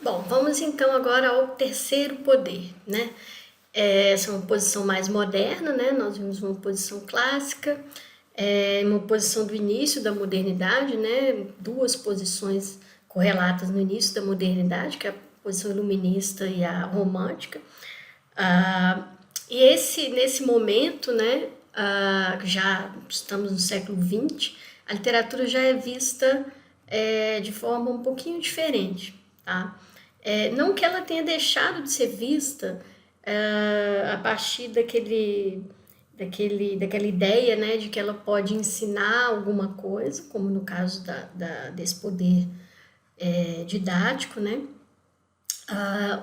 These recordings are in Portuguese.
Bom, vamos então agora ao terceiro poder, né? Essa é uma posição mais moderna, né? Nós vimos uma posição clássica, uma posição do início da modernidade, né? Duas posições correlatas no início da modernidade, que é a posição iluminista e a romântica. Nesse momento, né? Já estamos no século XX, a literatura já é vista de forma um pouquinho diferente, tá? Não que ela tenha deixado de ser vista a partir daquela ideia, né, de que ela pode ensinar alguma coisa, como no caso desse poder didático, né,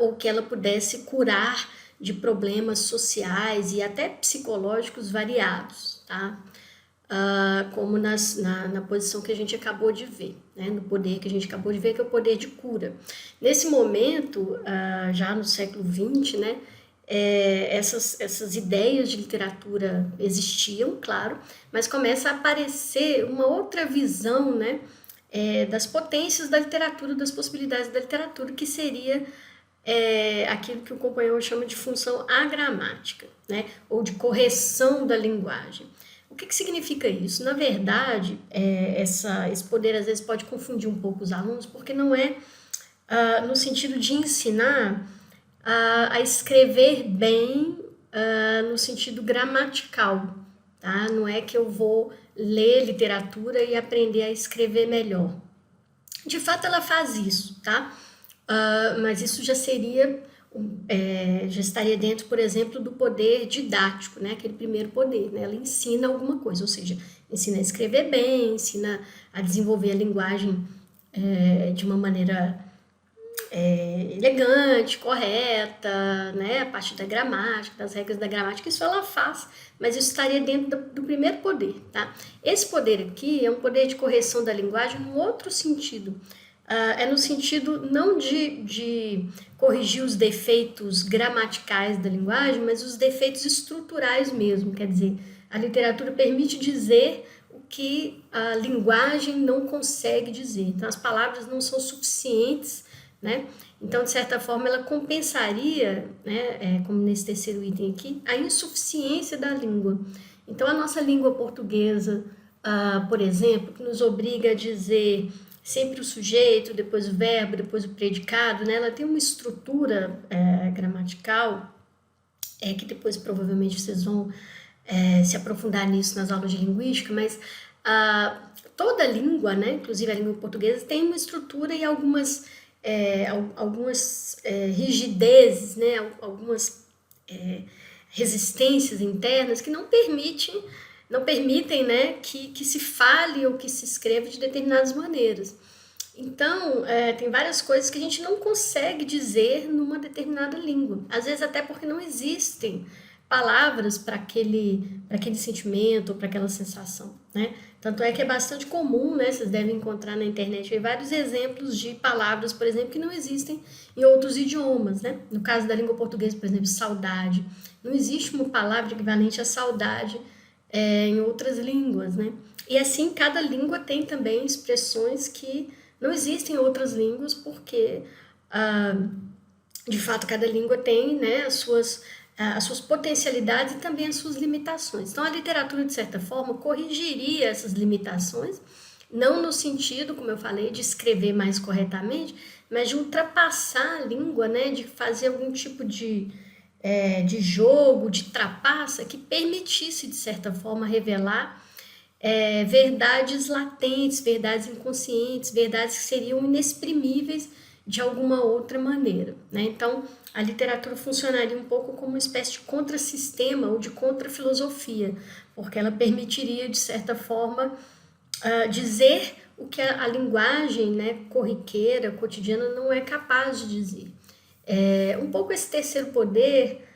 ou que ela pudesse curar de problemas sociais e até psicológicos variados, tá? Como na posição que a gente acabou de ver, né? No poder que a gente acabou de ver, que é o poder de cura. Nesse momento, já no século XX, né, essas ideias de literatura existiam, claro, mas começa a aparecer uma outra visão, né, das potências da literatura, das possibilidades da literatura, que seria aquilo que o companheiro chama de função agramática, né, ou de correção da linguagem. O que significa isso? Na verdade, esse poder às vezes pode confundir um pouco os alunos, porque não é no sentido de ensinar a escrever bem no sentido gramatical, tá? Não é que eu vou ler literatura e aprender a escrever melhor. De fato, ela faz isso, tá? Mas isso já seria já estaria dentro, por exemplo, do poder didático, né? Aquele primeiro poder, né? Ela ensina alguma coisa, ou seja, ensina a escrever bem, ensina a desenvolver a linguagem de uma maneira elegante, correta, né? A partir da gramática, das regras da gramática, isso ela faz, mas isso estaria dentro do primeiro poder, tá? Esse poder aqui é um poder de correção da linguagem num outro sentido. É no sentido não de corrigir os defeitos gramaticais da linguagem, mas os defeitos estruturais mesmo. Quer dizer, a literatura permite dizer o que a linguagem não consegue dizer. Então, as palavras não são suficientes, né? Então, de certa forma, ela compensaria, né, como nesse terceiro item aqui, a insuficiência da língua. Então, a nossa língua portuguesa, por exemplo, que nos obriga a dizer sempre o sujeito, depois o verbo, depois o predicado, né? Ela tem uma estrutura gramatical que depois provavelmente vocês vão se aprofundar nisso nas aulas de linguística, mas toda língua, né? Inclusive a língua portuguesa, tem uma estrutura e algumas rigidezes, né? Algumas resistências internas que não permitem, né, que se fale ou que se escreva de determinadas maneiras. Então, tem várias coisas que a gente não consegue dizer numa determinada língua. Às vezes até porque não existem palavras para aquele sentimento ou para aquela sensação, né? Tanto é que é bastante comum, né? Vocês devem encontrar na internet aí vários exemplos de palavras, por exemplo, que não existem em outros idiomas, né? No caso da língua portuguesa, por exemplo, saudade. Não existe uma palavra equivalente a saudade em outras línguas, né? E assim, cada língua tem também expressões que não existem em outras línguas, porque, de fato, cada língua tem, né, as suas potencialidades e também as suas limitações. Então, a literatura, de certa forma, corrigiria essas limitações, não no sentido, como eu falei, de escrever mais corretamente, mas de ultrapassar a língua, né, de fazer algum tipo de jogo, de trapaça, que permitisse, de certa forma, revelar verdades latentes, verdades inconscientes, verdades que seriam inexprimíveis de alguma outra maneira, né? Então, a literatura funcionaria um pouco como uma espécie de contrassistema ou de contrafilosofia, porque ela permitiria, de certa forma, dizer o que a linguagem, né, corriqueira, cotidiana, não é capaz de dizer. Um pouco esse terceiro poder,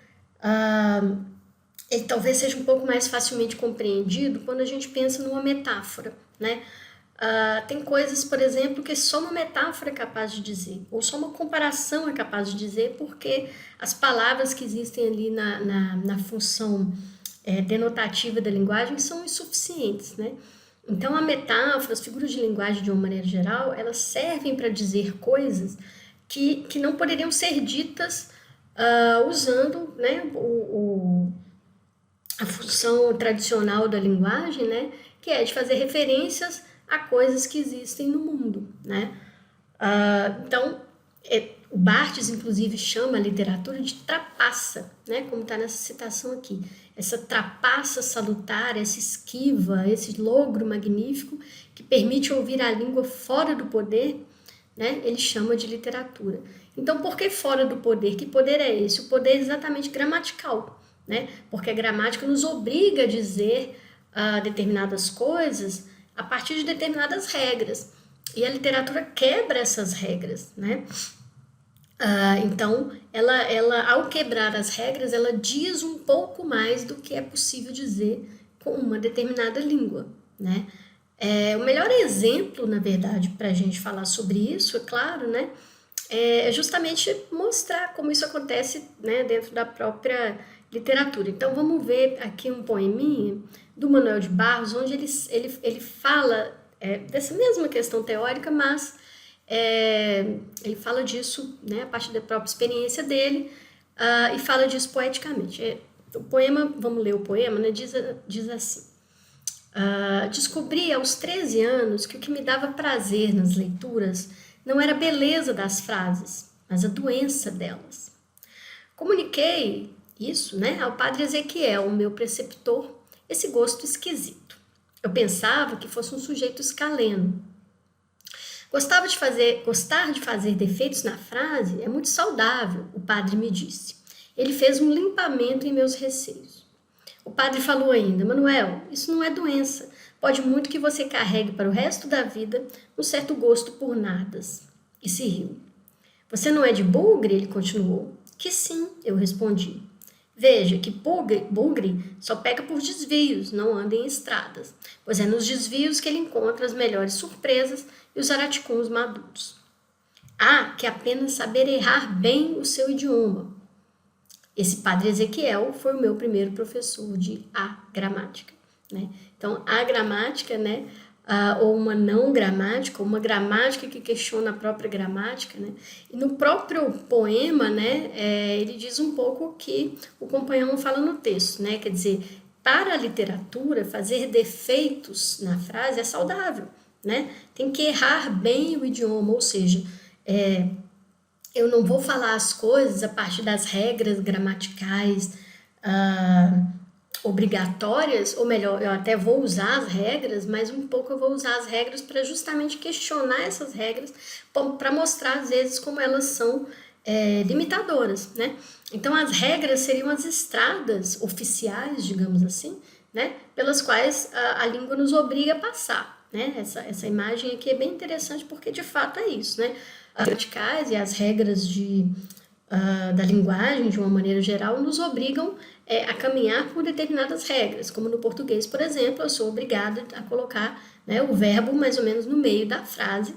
ele talvez seja um pouco mais facilmente compreendido quando a gente pensa numa metáfora, né? Tem coisas, por exemplo, que só uma metáfora é capaz de dizer, ou só uma comparação é capaz de dizer, porque as palavras que existem ali na função denotativa da linguagem são insuficientes, né? Então, a metáfora, as figuras de linguagem, de uma maneira geral, elas servem para dizer coisas que não poderiam ser ditas usando, né, a função tradicional da linguagem, né, que é de fazer referências a coisas que existem no mundo, né? Então, o Barthes, inclusive, chama a literatura de trapaça, né, como está nessa citação aqui. Essa trapaça salutar, essa esquiva, esse logro magnífico que permite ouvir a língua fora do poder, né, ele chama de literatura. Então, por que fora do poder? Que poder é esse? O poder é exatamente gramatical, né? Porque a gramática nos obriga a dizer determinadas coisas a partir de determinadas regras. E a literatura quebra essas regras, né? Então, ela, ao quebrar as regras, ela diz um pouco mais do que é possível dizer com uma determinada língua, né? O melhor exemplo, na verdade, para a gente falar sobre isso, é claro, né? É justamente mostrar como isso acontece, né, dentro da própria literatura. Então, vamos ver aqui um poeminha do Manuel de Barros, onde ele fala dessa mesma questão teórica, mas ele fala disso, né, a partir da própria experiência dele, e fala disso poeticamente. O poema, vamos ler o poema, né, diz assim: descobri aos 13 anos que o que me dava prazer nas leituras não era a beleza das frases, mas a doença delas. Comuniquei isso, né, ao padre Ezequiel, o meu preceptor, esse gosto esquisito. Eu pensava que fosse um sujeito escaleno. Gostar de fazer defeitos na frase é muito saudável, o padre me disse. Ele fez um limpamento em meus receios. O padre falou ainda: Manuel, isso não é doença. Pode muito que você carregue para o resto da vida um certo gosto por nadas. E se riu. Você não é de bugre? Ele continuou. Que sim, eu respondi. Veja que bugre só pega por desvios, não anda em estradas, pois é nos desvios que ele encontra as melhores surpresas e os araticuns maduros. Há que apenas saber errar bem o seu idioma. Esse padre Ezequiel foi o meu primeiro professor de gramática, né? Então, a gramática, né, ou uma não gramática, ou uma gramática que questiona a própria gramática, né? E no próprio poema, né, ele diz um pouco o que o companheiro fala no texto, né? Quer dizer, para a literatura, fazer defeitos na frase é saudável, né? Tem que errar bem o idioma, ou seja, eu não vou falar as coisas a partir das regras gramaticais obrigatórias, ou melhor, eu até vou usar as regras, mas um pouco eu vou usar as regras para justamente questionar essas regras, para mostrar às vezes como elas são limitadoras, né? Então as regras seriam as estradas oficiais, digamos assim, né? Pelas quais a língua nos obriga a passar, né? Essa imagem aqui é bem interessante porque de fato é isso, né? As gramaticais e as regras da linguagem, de uma maneira geral, nos obrigam a caminhar por determinadas regras, como no português, por exemplo, eu sou obrigada a colocar, né, o verbo mais ou menos no meio da frase,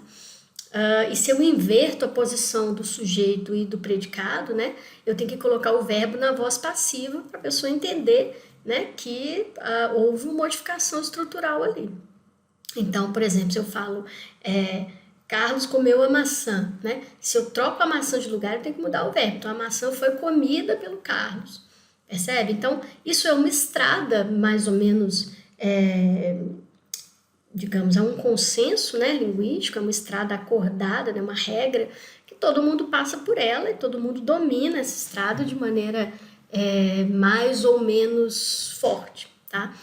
e se eu inverto a posição do sujeito e do predicado, né, eu tenho que colocar o verbo na voz passiva para a pessoa entender, né, que houve uma modificação estrutural ali. Então, por exemplo, se eu falo Carlos comeu a maçã, né? Se eu troco a maçã de lugar, eu tenho que mudar o verbo. Então, a maçã foi comida pelo Carlos. Percebe? Então, isso é uma estrada, mais ou menos, digamos, é um consenso, né, linguístico, é uma estrada acordada, né, uma regra, que todo mundo passa por ela e todo mundo domina essa estrada de maneira mais ou menos forte, tá?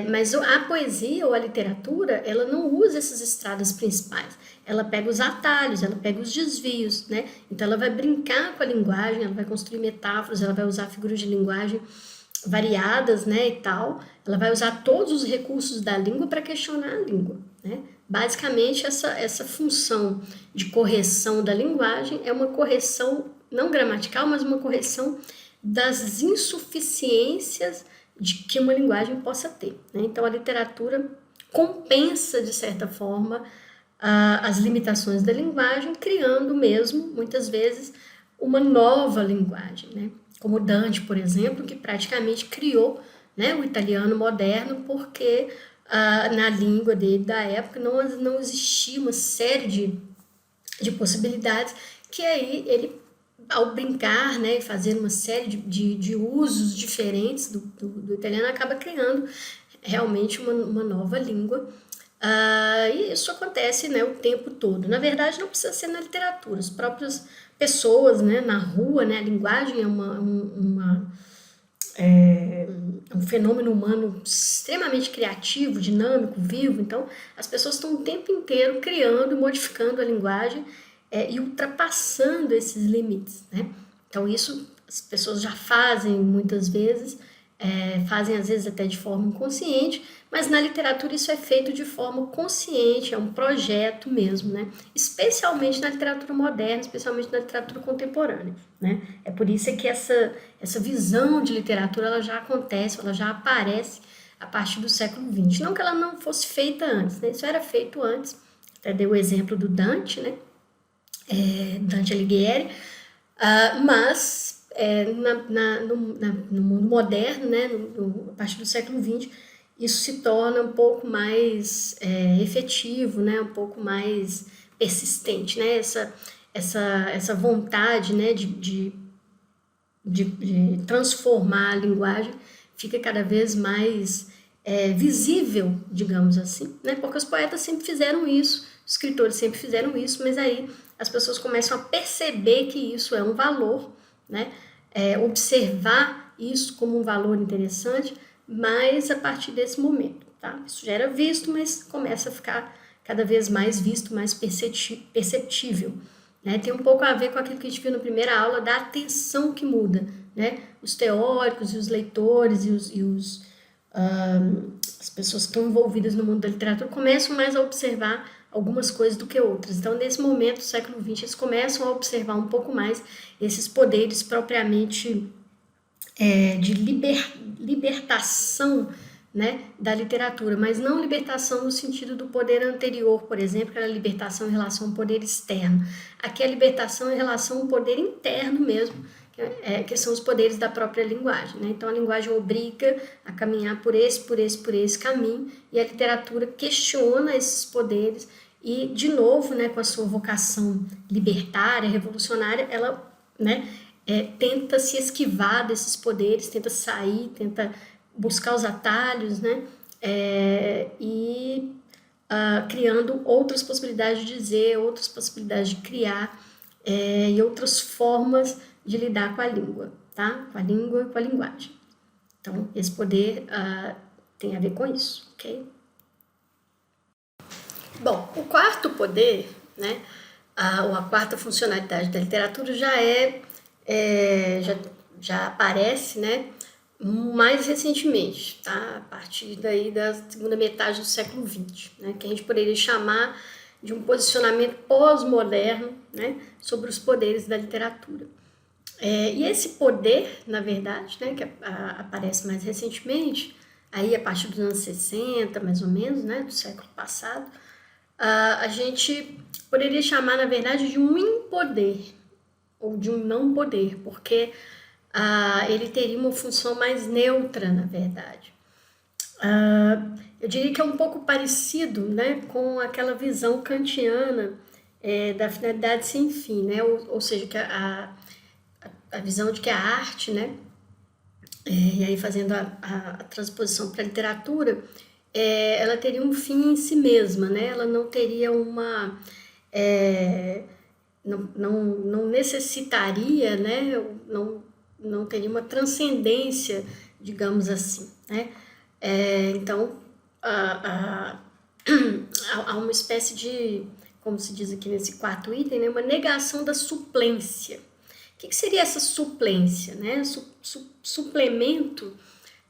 Mas a poesia ou a literatura, ela não usa essas estradas principais. Ela pega os atalhos, ela pega os desvios, né? Então ela vai brincar com a linguagem, ela vai construir metáforas, ela vai usar figuras de linguagem variadas, né, e tal. Ela vai usar todos os recursos da língua para questionar a língua, né? Basicamente, essa função de correção da linguagem é uma correção não gramatical, mas uma correção das insuficiências de que uma linguagem possa ter, né? Então, a literatura compensa, de certa forma, as limitações da linguagem, criando mesmo, muitas vezes, uma nova linguagem, né? Como Dante, por exemplo, que praticamente criou, né, o italiano moderno, porque na língua dele da época não existia uma série de possibilidades, que aí ele, ao brincar, né, e fazer uma série de usos diferentes do italiano, acaba criando realmente uma nova língua. E isso acontece, né, o tempo todo. Na verdade, não precisa ser na literatura. As próprias pessoas, né, na rua, né, a linguagem é um fenômeno humano extremamente criativo, dinâmico, vivo. Então, as pessoas estão o tempo inteiro criando e modificando a linguagem e ultrapassando esses limites, né? Então, isso as pessoas já fazem muitas vezes, fazem às vezes até de forma inconsciente, mas na literatura isso é feito de forma consciente, é um projeto mesmo, né? Especialmente na literatura moderna, especialmente na literatura contemporânea, né? É por isso que essa visão de literatura ela já acontece, ela já aparece a partir do século XX. Não que ela não fosse feita antes, né? Isso era feito antes. Até dei o exemplo do Dante, né? Dante Alighieri, mas no mundo moderno, né, a partir do século XX, isso se torna um pouco mais efetivo, né, um pouco mais persistente, né, essa vontade, né, de transformar a linguagem fica cada vez mais visível, digamos assim, né, porque os poetas sempre fizeram isso, os escritores sempre fizeram isso, mas aí as pessoas começam a perceber que isso é um valor, né, observar isso como um valor interessante, mas a partir desse momento, tá? Isso já era visto, mas começa a ficar cada vez mais visto, mais perceptível, né? Tem um pouco a ver com aquilo que a gente viu na primeira aula da atenção que muda, né? Os teóricos e os leitores as pessoas que estão envolvidas no mundo da literatura começam mais a observar algumas coisas do que outras. Então, nesse momento do século XX, eles começam a observar um pouco mais esses poderes propriamente de libertação, né, da literatura, mas não libertação no sentido do poder anterior, por exemplo, que era a libertação em relação ao poder externo. Aqui é a libertação em relação ao poder interno mesmo, que são os poderes da própria linguagem, né? Então a linguagem obriga a caminhar por esse caminho, e a literatura questiona esses poderes e, de novo, né, com a sua vocação libertária, revolucionária, ela, né, tenta se esquivar desses poderes, tenta sair, tenta buscar os atalhos, né? Criando outras possibilidades de dizer, outras possibilidades de criar e outras formas de lidar com a língua, tá? Com a língua e com a linguagem. Então, esse poder tem a ver com isso, ok? Bom, o quarto poder, né? Ou a quarta funcionalidade da literatura já aparece, né? Mais recentemente, tá? A partir daí da segunda metade do século XX, né? Que a gente poderia chamar de um posicionamento pós-moderno, né? Sobre os poderes da literatura. E esse poder, na verdade, né? Que aparece mais recentemente, aí a partir dos anos 60, mais ou menos, né? Do século passado, a gente poderia chamar, na verdade, de um impoder ou de um não poder, porque ele teria uma função mais neutra, na verdade. Eu diria que é um pouco parecido, né, com aquela visão kantiana da finalidade sem fim, né, ou seja, que a visão de que a arte, né, e aí fazendo a transposição para a literatura, ela teria um fim em si mesma, né, ela não teria uma... não necessitaria, né, não teria uma transcendência, digamos assim, né? Então, há uma espécie de, como se diz aqui nesse quarto item, né, uma negação da suplência. O que seria essa suplência, né? Suplemento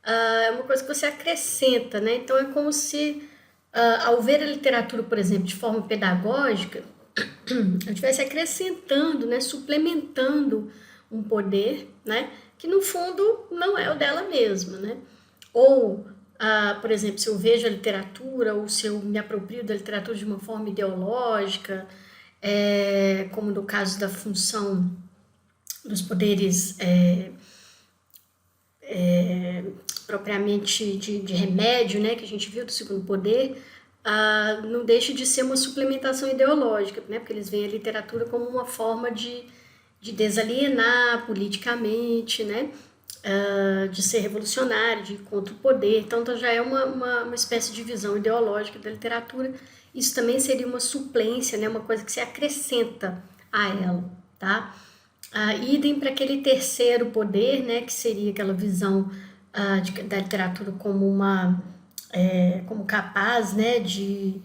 é uma coisa que você acrescenta, né? Então, é como se, ao ver a literatura, por exemplo, de forma pedagógica, eu estivesse acrescentando, né, suplementando um poder, né, que no fundo não é o dela mesma, né? Ou, por exemplo, se eu vejo a literatura ou se eu me aproprio da literatura de uma forma ideológica, como no caso da função dos poderes propriamente de remédio, né, que a gente viu do segundo poder, não deixa de ser uma suplementação ideológica, né? Porque eles veem a literatura como uma forma de desalienar politicamente, né? De ser revolucionário, de ir contra o poder. Então já é uma espécie de visão ideológica da literatura. Isso também seria uma suplência, né? Uma coisa que se acrescenta a ela, tá? Idem para aquele terceiro poder, né? Que seria aquela visão da literatura como como capaz, né? De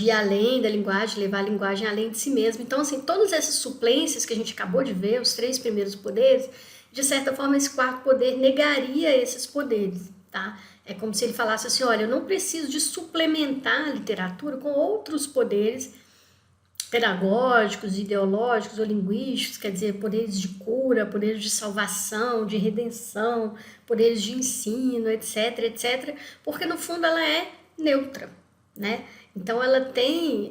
ir além da linguagem, levar a linguagem além de si mesmo. Então, assim, todas essas suplências que a gente acabou de ver, os 3 primeiros poderes, de certa forma, esse quarto poder negaria esses poderes, tá? É como se ele falasse assim, olha, eu não preciso de suplementar a literatura com outros poderes pedagógicos, ideológicos ou linguísticos, quer dizer, poderes de cura, poderes de salvação, de redenção, poderes de ensino, etc, etc, porque no fundo ela é neutra, né? Então ela tem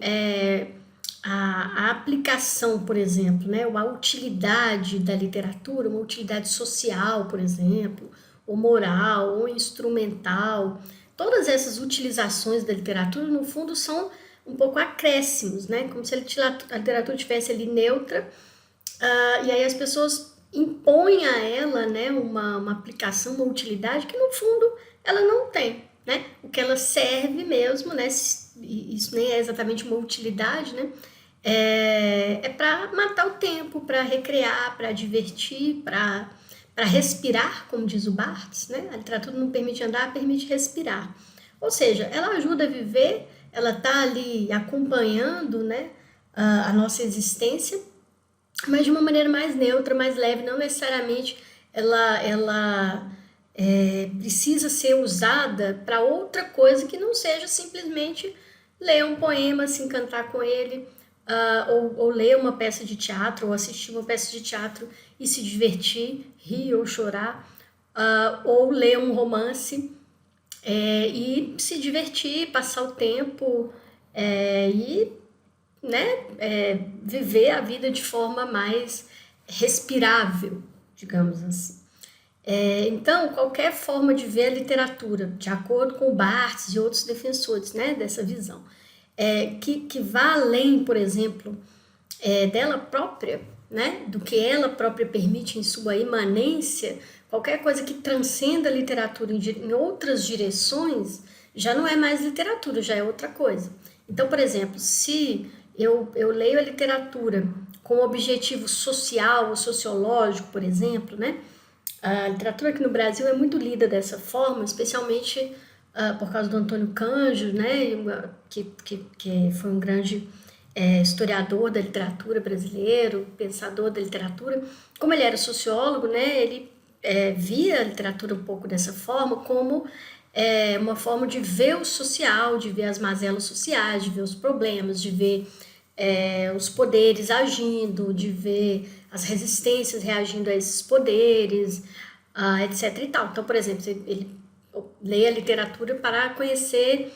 a aplicação, por exemplo, né? A utilidade da literatura, uma utilidade social, por exemplo, ou moral, ou instrumental. Todas essas utilizações da literatura, no fundo, são um pouco acréscimos, né? Como se a literatura estivesse ali neutra, e aí as pessoas impõem a ela, né, uma aplicação, uma utilidade que no fundo ela não tem, né? O que ela serve mesmo, né? Isso nem é exatamente uma utilidade, né? É para matar o tempo, para recrear, para divertir, para respirar, como diz o Barthes, né? A literatura não permite andar, permite respirar. Ou seja, ela ajuda a viver, ela está ali acompanhando, né, a nossa existência, mas de uma maneira mais neutra, mais leve, não necessariamente ela precisa ser usada para outra coisa que não seja simplesmente ler um poema, se encantar com ele, ou ler uma peça de teatro, ou assistir uma peça de teatro e se divertir, rir ou chorar, ou ler um romance e se divertir, passar o tempo e, né, viver a vida de forma mais respirável, digamos assim. Então, qualquer forma de ver a literatura, de acordo com o Barthes e outros defensores, né, dessa visão, que vá além, por exemplo, dela própria, né, do que ela própria permite em sua imanência, qualquer coisa que transcenda a literatura em outras direções, já não é mais literatura, já é outra coisa. Então, por exemplo, se eu leio a literatura com objetivo social ou sociológico, por exemplo, né, a literatura aqui no Brasil é muito lida dessa forma, especialmente por causa do Antônio Cândido, né, que foi um grande historiador da literatura brasileiro, pensador da literatura. Como ele era sociólogo, né, ele via a literatura um pouco dessa forma, como uma forma de ver o social, de ver as mazelas sociais, de ver os problemas, de ver os poderes agindo, de ver as resistências reagindo a esses poderes, etc. e tal. Então, por exemplo, ele lê a literatura para conhecer,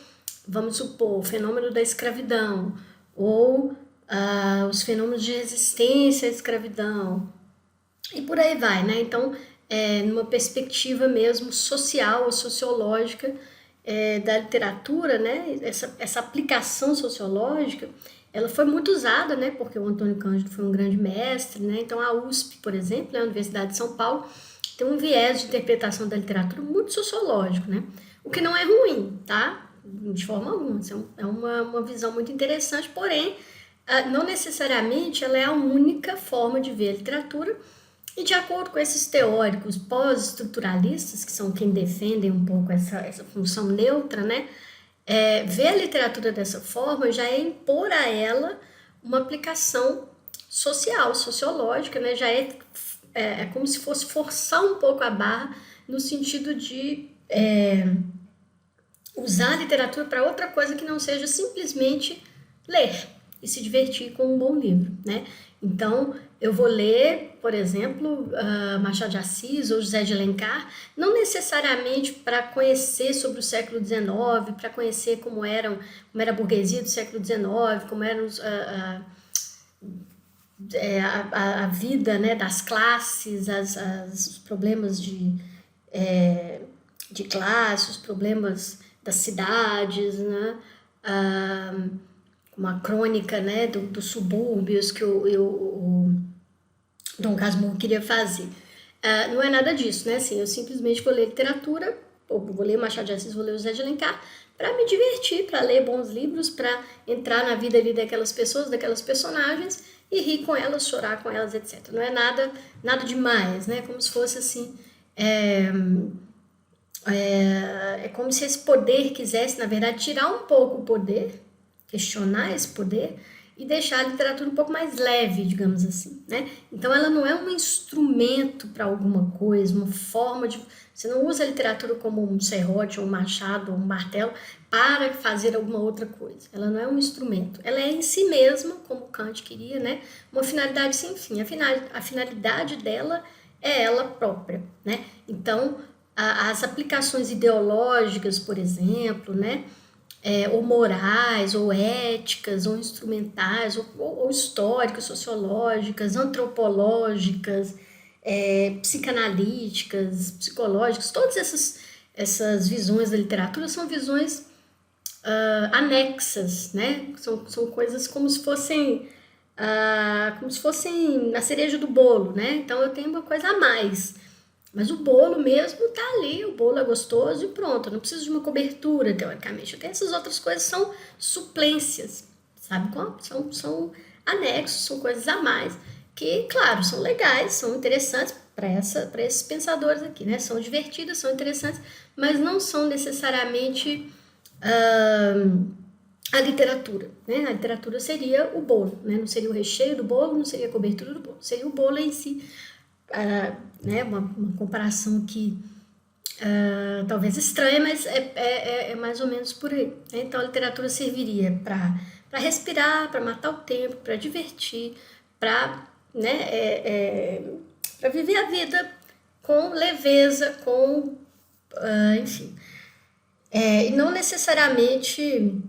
vamos supor, o fenômeno da escravidão, ou os fenômenos de resistência à escravidão, e por aí vai, né? Então, numa perspectiva mesmo social ou sociológica da literatura, né? Essa aplicação sociológica, ela foi muito usada, né? Porque o Antônio Cândido foi um grande mestre, né? Então, a USP, por exemplo, né? A Universidade de São Paulo, tem um viés de interpretação da literatura muito sociológico, né? O que não é ruim, tá? De forma alguma. É uma visão muito interessante, porém, não necessariamente ela é a única forma de ver a literatura. E de acordo com esses teóricos pós-estruturalistas, que são quem defendem um pouco essa função neutra, né? Ver a literatura dessa forma já é impor a ela uma aplicação social, sociológica, né? Já é como se fosse forçar um pouco a barra no sentido de usar a literatura para outra coisa que não seja simplesmente ler e se divertir com um bom livro, né? Então, eu vou ler, por exemplo, Machado de Assis ou José de Alencar, não necessariamente para conhecer sobre o século XIX, para conhecer como era a burguesia do século XIX, como eram a vida, né, das classes, os problemas de classe, os problemas das cidades, né? uma crônica, né, dos subúrbios que o Dom Casmurro queria fazer. Não é nada disso, né? Assim, eu simplesmente vou ler literatura, ou vou ler Machado de Assis, vou ler o José de Alencar, para me divertir, para ler bons livros, para entrar na vida ali daquelas pessoas, daquelas personagens, e rir com elas, chorar com elas, etc. Não é nada demais, né? Como se fosse assim... É como se esse poder quisesse, na verdade, tirar um pouco o poder, questionar esse poder e deixar a literatura um pouco mais leve, digamos assim, né? Então ela não é um instrumento para alguma coisa, uma forma de... Você não usa a literatura como um serrote, ou um machado, ou um martelo para fazer alguma outra coisa. Ela não é um instrumento. Ela é em si mesma, como Kant queria, né? Uma finalidade sem fim. A finalidade dela é ela própria, né? Então, as aplicações ideológicas, por exemplo, né? Ou morais, ou éticas, ou instrumentais, ou históricas, sociológicas, antropológicas, psicanalíticas, psicológicas, todas essas visões da literatura são visões anexas, né? São coisas como se fossem a cereja do bolo, né? Então eu tenho uma coisa a mais. Mas o bolo mesmo tá ali, o bolo é gostoso e pronto, eu não preciso de uma cobertura, teoricamente. Eu tenho essas outras coisas, são suplências, sabe como? São anexos, são coisas a mais, que, claro, são legais, são interessantes para esses pensadores aqui, né? São divertidas, são interessantes, mas não são necessariamente a literatura, né? A literatura seria o bolo, né? Não seria o recheio do bolo, não seria a cobertura do bolo, seria o bolo em si. Né, uma comparação que talvez estranha, mas é mais ou menos por aí. Né? Então a literatura serviria para respirar, para matar o tempo, para divertir, para para viver a vida com leveza, enfim. E não necessariamente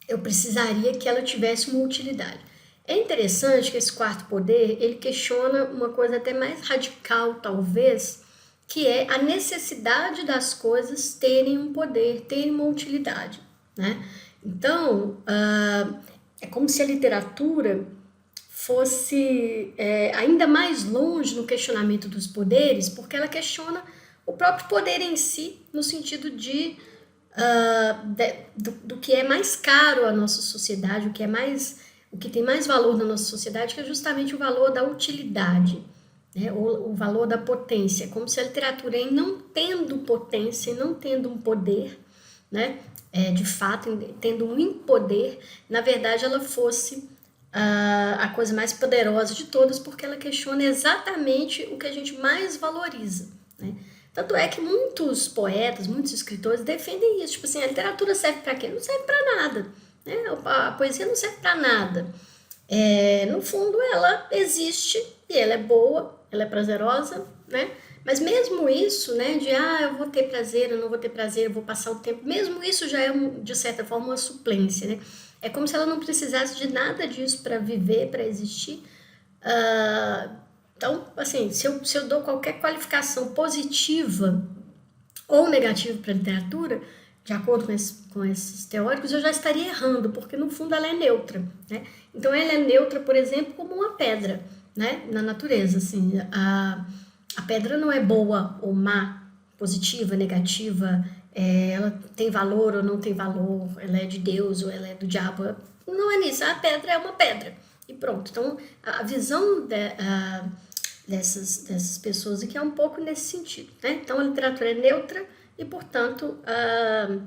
eu precisaria que ela tivesse uma utilidade. É interessante que esse quarto poder, ele questiona uma coisa até mais radical, talvez, que é a necessidade das coisas terem um poder, terem uma utilidade, né? Então, é como se a literatura fosse ainda mais longe no questionamento dos poderes, porque ela questiona o próprio poder em si, no sentido do que é mais caro à nossa sociedade, o que tem mais valor na nossa sociedade, que é justamente o valor da utilidade, né? O valor da potência, como se a literatura, em não tendo potência, não tendo um poder, né? De fato, tendo um impoder, na verdade ela fosse a coisa mais poderosa de todas, porque ela questiona exatamente o que a gente mais valoriza, né? Tanto é que muitos poetas, muitos escritores defendem isso. Tipo assim, a literatura serve para quê? Não serve para nada. Né? A poesia não serve para nada. No fundo, ela existe e ela é boa, ela é prazerosa, né? Mas mesmo isso, né, eu vou ter prazer, eu não vou ter prazer, eu vou passar o tempo, mesmo isso já é, de certa forma, uma suplência, né? É como se ela não precisasse de nada disso para viver, para existir. Então, assim, se eu dou qualquer qualificação positiva ou negativa para a literatura, de acordo com esses teóricos, eu já estaria errando, porque no fundo ela é neutra, né? Então ela é neutra, por exemplo, como uma pedra, né? Na natureza, assim, a pedra não é boa ou má, positiva, negativa, ela tem valor ou não tem valor, ela é de Deus ou ela é do diabo, não é nisso, a pedra é uma pedra, e pronto. Então, a visão dessas pessoas aqui é um pouco nesse sentido, né? Então a literatura é neutra e, portanto, ela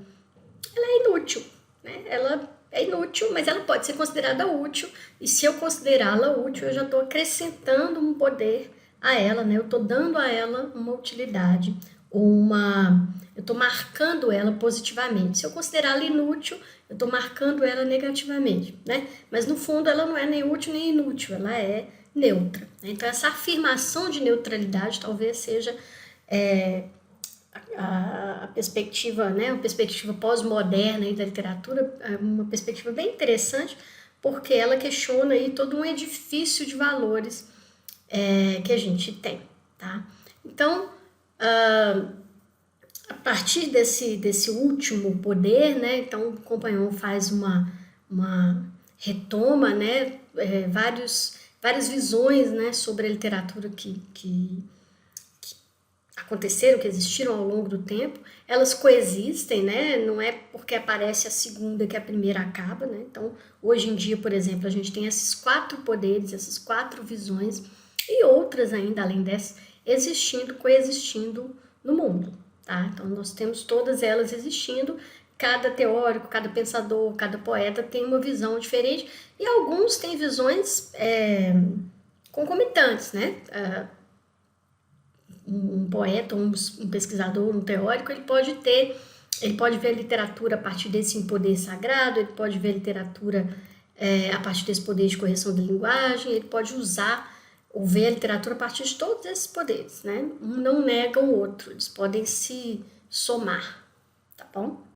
é inútil, né? Ela é inútil, mas ela pode ser considerada útil, e se eu considerá-la útil, eu já estou acrescentando um poder a ela, né? Eu estou dando a ela uma utilidade, eu estou marcando ela positivamente. Se eu considerá-la inútil, eu estou marcando ela negativamente, né? Mas no fundo ela não é nem útil nem inútil, ela é neutra. Então essa afirmação de neutralidade talvez seja a perspectiva, né, uma perspectiva pós-moderna da literatura, uma perspectiva bem interessante, porque ela questiona aí todo um edifício de valores que a gente tem, tá? Então, a partir desse último poder, né, então o Compagnon faz uma retoma, né, várias visões, né, sobre a literatura que aconteceram, que existiram ao longo do tempo, elas coexistem, né? Não é porque aparece a segunda que a primeira acaba, né? Então, hoje em dia, por exemplo, a gente tem esses 4 poderes, essas 4 visões e outras ainda além dessas existindo, coexistindo no mundo, tá? Então, nós temos todas elas existindo. Cada teórico, cada pensador, cada poeta tem uma visão diferente e alguns têm visões concomitantes, né? Um poeta, um pesquisador, um teórico, ele pode ver a literatura a partir desse poder sagrado, ele pode ver a literatura a partir desse poder de correção de linguagem, ele pode usar ou ver a literatura a partir de todos esses poderes, né? Um não nega o outro, eles podem se somar, tá bom?